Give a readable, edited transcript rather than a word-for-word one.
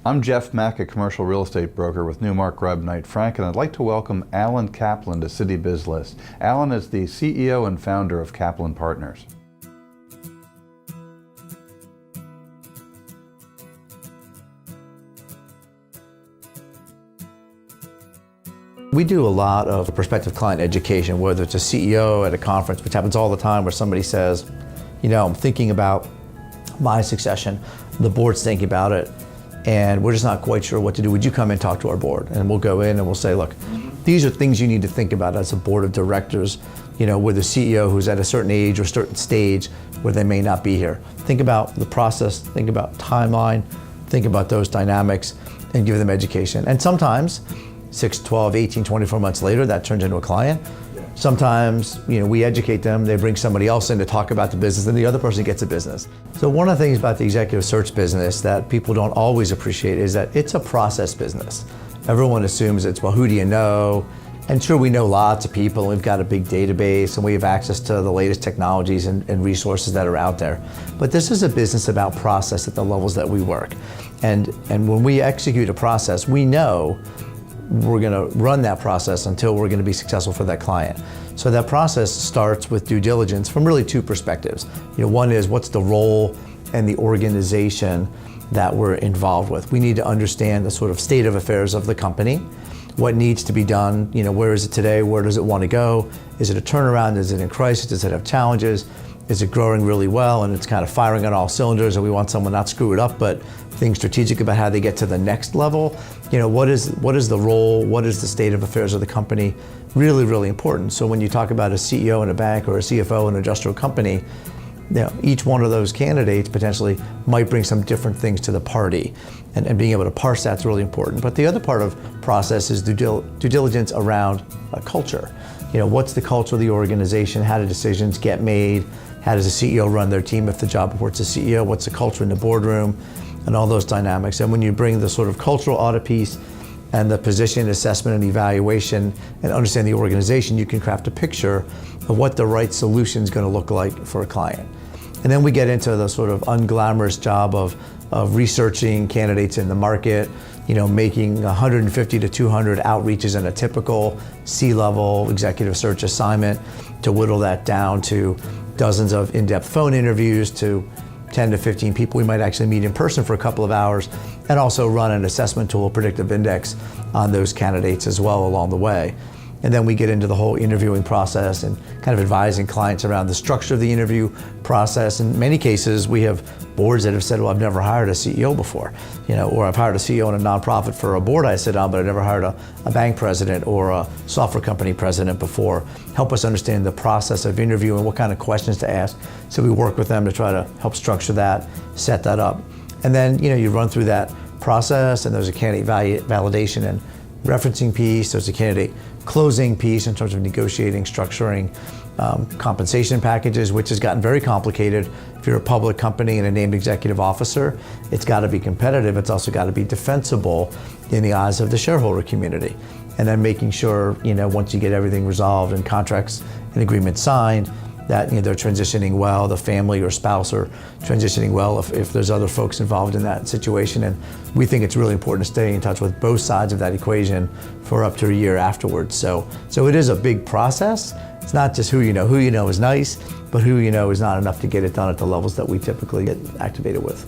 I'm Jeff Mack, a commercial real estate broker with Newmark Grubb Knight Frank, and I'd like to welcome Alan Kaplan to Citybizlist. Alan is the CEO and founder of Kaplan Partners. We do a lot of prospective client education, whether it's a CEO at a conference, which happens all the time, where somebody says, you know, I'm thinking about my succession, the board's thinking about it, and we're just not quite sure what to do. Would you come and talk to our board? And we'll go in and we'll say, look, these are things you need to think about as a board of directors, you know, with a CEO who's at a certain age or certain stage where they may not be here. Think about the process, think about timeline, think about those dynamics, and give them education. And sometimes, 6, 12, 18, 24 months later, that turns into a client. Sometimes, you know, we educate them, they bring somebody else in to talk about the business, and the other person gets a business. So one of the things about the executive search business that people don't always appreciate is that it's a process business. Everyone assumes it's, well, who do you know? And sure, we know lots of people, and we've got a big database, and we have access to the latest technologies and resources that are out there. But this is a business about process at the levels that we work. And when we execute a process, we know we're going to run that process until we're going to be successful for that client. So that process starts with due diligence from really two perspectives. You know, one is what's the role and the organization that we're involved with. We need to understand the sort of state of affairs of the company, what needs to be done, you know, where is it today, where does it want to go, is it a turnaround, is it in crisis, does it have challenges, is it growing really well and it's kind of firing on all cylinders, and we want someone not screw it up but think strategic about how they get to the next level. You know, what is the role, what is the state of affairs of the company? Really, really important. So when you talk about a CEO in a bank or a CFO in an industrial company, you know, each one of those candidates potentially might bring some different things to the party, and being able to parse that's really important. But the other part of process is due diligence around a culture. You know, what's the culture of the organization? How do decisions get made? How does the CEO run their team if the job reports to CEO? What's the culture in the boardroom? And all those dynamics. And when you bring the sort of cultural audit piece and the position assessment and evaluation and understand the organization, you can craft a picture of what the right solution is going to look like for a client. And then we get into the sort of unglamorous job of researching candidates in the market, you know, making 150 to 200 outreaches in a typical C-level executive search assignment to whittle that down to dozens of in-depth phone interviews, to 10 to 15 people we might actually meet in person for a couple of hours, and also run an assessment tool, predictive index, on those candidates as well along the way. And then we get into the whole interviewing process and kind of advising clients around the structure of the interview process. In many cases, we have boards that have said, well, I've never hired a CEO before, you know, or I've hired a CEO in a nonprofit for a board I sit on, but I've never hired a bank president or a software company president before. Help us understand the process of interviewing, what kind of questions to ask. So we work with them to try to help structure that, set that up. And then, you know, you run through that process, and there's a candidate validation and referencing piece, there's a candidate closing piece in terms of negotiating, structuring compensation packages, which has gotten very complicated. If you're a public company and a named executive officer, it's got to be competitive. It's also got to be defensible in the eyes of the shareholder community. And then making sure, you know, once you get everything resolved and contracts and agreements signed, that, you know, they're transitioning well, the family or spouse are transitioning well if there's other folks involved in that situation. And we think it's really important to stay in touch with both sides of that equation for up to a year afterwards. So it is a big process. It's not just who you know. Who you know is nice, but who you know is not enough to get it done at the levels that we typically get activated with.